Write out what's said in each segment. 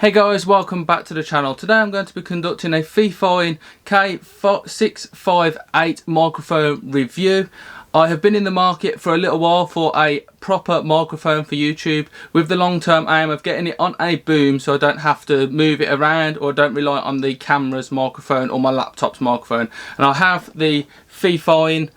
Hey guys, welcome back to the channel. Today I'm going to be conducting a FIFINE K658 microphone review. I have been in the market for a little while for a proper microphone for YouTube with the long-term aim of getting it on a boom so I don't have to move it around or don't rely on the camera's microphone or my laptop's microphone. And I have the FIFINE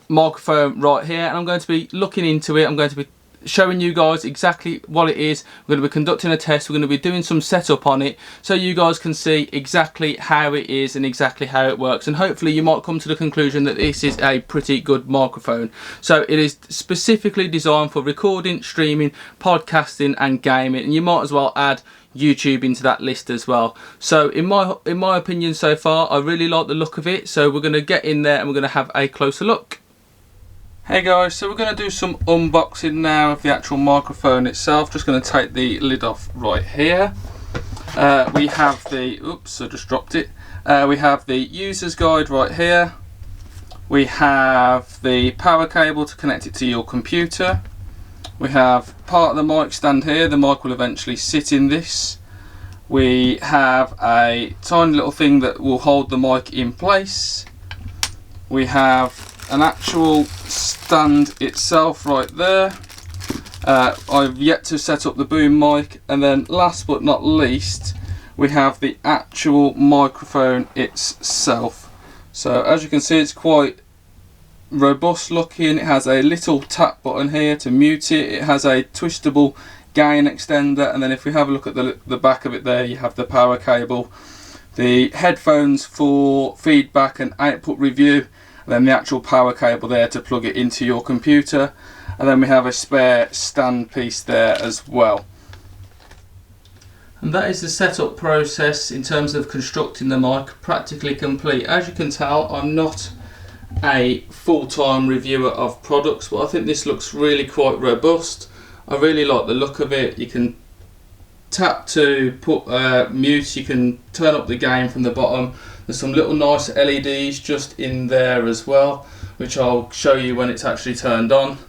microphone right here, and I'm going to be looking into it. I'm going to be showing you guys exactly what it is. We're going to be conducting a test. We're going to be doing some setup on it so you guys can see exactly how it is and exactly how it works, and hopefully you might come to the conclusion that this is a pretty good microphone. So it is specifically designed for recording, streaming, podcasting and gaming, and you might as well add YouTube into that list as well. So in my opinion so far, I really like the look of it, so we're going to get in there and we're going to have a closer look. Hey guys, so we're going to do some unboxing now of the actual microphone itself. Just going to take the lid off right here. We have the, oops, I just dropped it. We have the user's guide right here. We have the power cable to connect it to your computer. We have part of the mic stand here. The mic will eventually sit in this. We have a tiny little thing that will hold the mic in place. We have an actual stand itself right there. I've yet to set up the boom mic, and then last but not least we have the actual microphone itself. So as you can see, it's quite robust looking. It has a little tap button here to mute it. It has a twistable gain extender, and then if we have a look at the back of it there, you have the power cable, the headphones for feedback and output review, and then the actual power cable there to plug it into your computer, and then we have a spare stand piece there as well. And that is the setup process in terms of constructing the mic, practically complete. As you can tell, I'm not a full-time reviewer of products, but I think this looks really quite robust. I really like the look of it. You can tap to put mute, you can turn up the gain from the bottom. There's some little nice LEDs just in there as well, which I'll show you when it's actually turned on.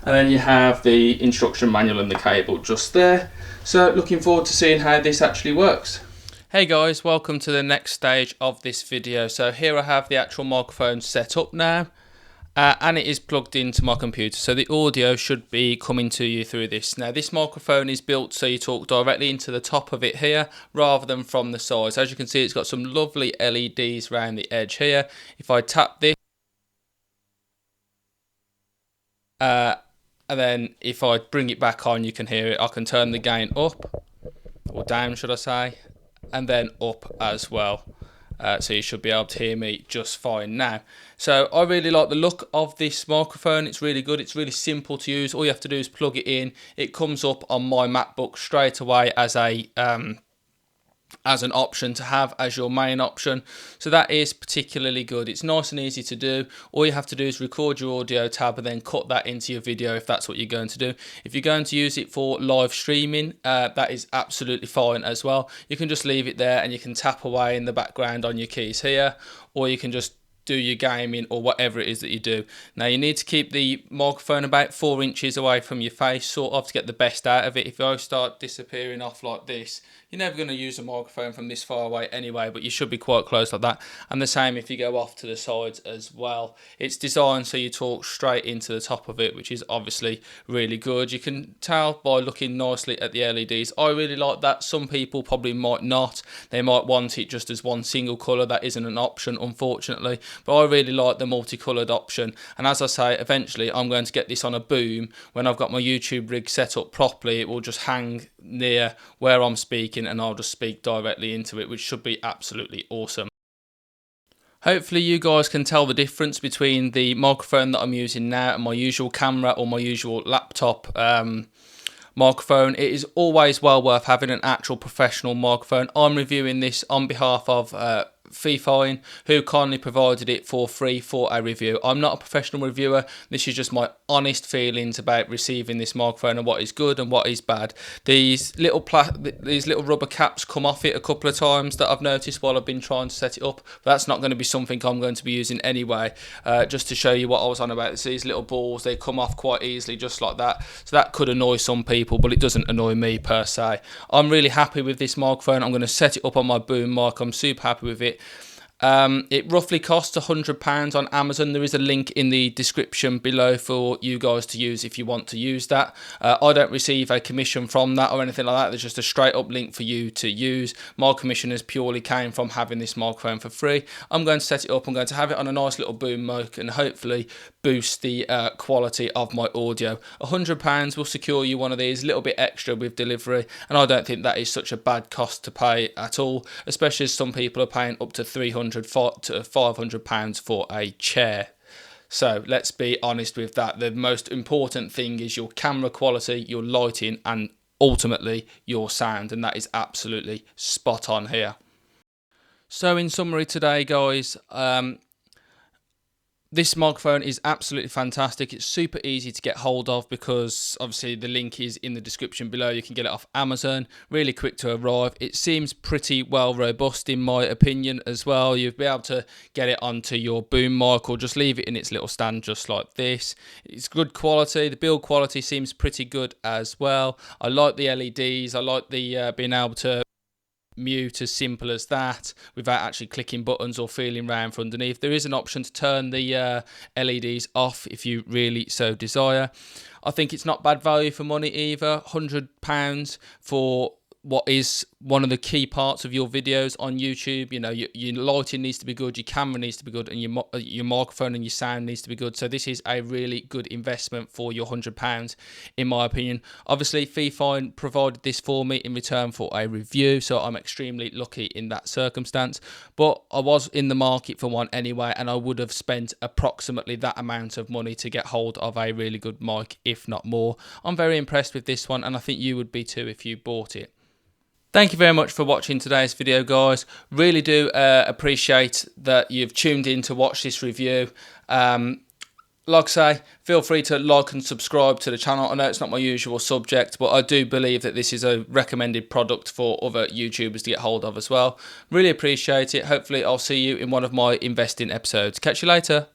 And then you have the instruction manual and the cable just there. So looking forward to seeing how this actually works. Hey guys, welcome to the next stage of this video. So here I have the actual microphone set up now. And it is plugged into my computer, so the audio should be coming to you through this. Now this microphone is built so you talk directly into the top of it here rather than from the sides. As you can see, it's got some lovely LEDs around the edge here. If I tap this, and then if I bring it back on, you can hear it. I can turn the gain up, or down should I say, and then up as well. So you should be able to hear me just fine now. So I really like the look of this microphone. It's really good. It's really simple to use. All you have to do is plug it in. It comes up on my MacBook straight away as an option to have as your main option. So that is particularly good. It's nice and easy to do. All you have to do is record your audio tab and then cut that into your video if that's what you're going to do. If you're going to use it for live streaming, that is absolutely fine as well. You can just leave it there and you can tap away in the background on your keys here, or you can just do your gaming or whatever it is that you do. Now you need to keep the microphone about 4 inches away from your face, sort of, to get the best out of it. If I start disappearing off like this, you're never going to use a microphone from this far away anyway, but you should be quite close like that. And the same if you go off to the sides as well. It's designed so you talk straight into the top of it, which is obviously really good. You can tell by looking nicely at the LEDs. I really like that. Some people probably might not. They might want it just as one single colour. That isn't an option, unfortunately. But I really like the multicoloured option. And as I say, eventually I'm going to get this on a boom. When I've got my YouTube rig set up properly, it will just hang near where I'm speaking and I'll just speak directly into it, which should be absolutely awesome. Hopefully you guys can tell the difference between the microphone that I'm using now and my usual camera or my usual laptop microphone. It is always well worth having an actual professional microphone. I'm reviewing this on behalf of FIFINE, who kindly provided it for free for a review. I'm not a professional reviewer. This is just my honest feelings about receiving this microphone and what is good and what is bad. These little rubber caps come off it a couple of times that I've noticed while I've been trying to set it up. But that's not going to be something I'm going to be using anyway. Just to show you what I was on about. These little balls, they come off quite easily just like that. So that could annoy some people, but it doesn't annoy me per se. I'm really happy with this microphone. I'm going to set it up on my boom mic. I'm super happy with it. It roughly costs £100 on Amazon. There is a link in the description below for you guys to use if you want to use that. I don't receive a commission from that or anything like that. There's just a straight up link for you to use. My commission has purely came from having this microphone for free. I'm going to set it up. I'm going to have it on a nice little boom mic and hopefully boost the quality of my audio. £100 will secure you one of these, a little bit extra with delivery, and I don't think that is such a bad cost to pay at all, especially as some people are paying up to £300 to £500 for a chair. So let's be honest with that. The most important thing is your camera quality, your lighting, and ultimately your sound, and that is absolutely spot on here. So in summary today, guys, this microphone is absolutely fantastic. It's super easy to get hold of because obviously the link is in the description below. You can get it off Amazon, really quick to arrive. It seems pretty well robust in my opinion as well. You'll be able to get it onto your boom mic or just leave it in its little stand just like this. It's good quality. The build quality seems pretty good as well. I like the LEDs. I like the being able to mute as simple as that without actually clicking buttons or feeling around for underneath. There is an option to turn the LEDs off if you really so desire. I think it's not bad value for money either. £100 for what is one of the key parts of your videos on YouTube. You know, your lighting needs to be good, your camera needs to be good, and your microphone and your sound needs to be good. So this is a really good investment for your £100, in my opinion. Obviously, FIFINE provided this for me in return for a review, so I'm extremely lucky in that circumstance. But I was in the market for one anyway, and I would have spent approximately that amount of money to get hold of a really good mic, if not more. I'm very impressed with this one, and I think you would be too if you bought it. Thank you very much for watching today's video, guys. Really do appreciate that you've tuned in to watch this review. Like I say, feel free to like and subscribe to the channel. I know it's not my usual subject, but I do believe that this is a recommended product for other YouTubers to get hold of as well. Really appreciate it. Hopefully I'll see you in one of my investing episodes. Catch you later.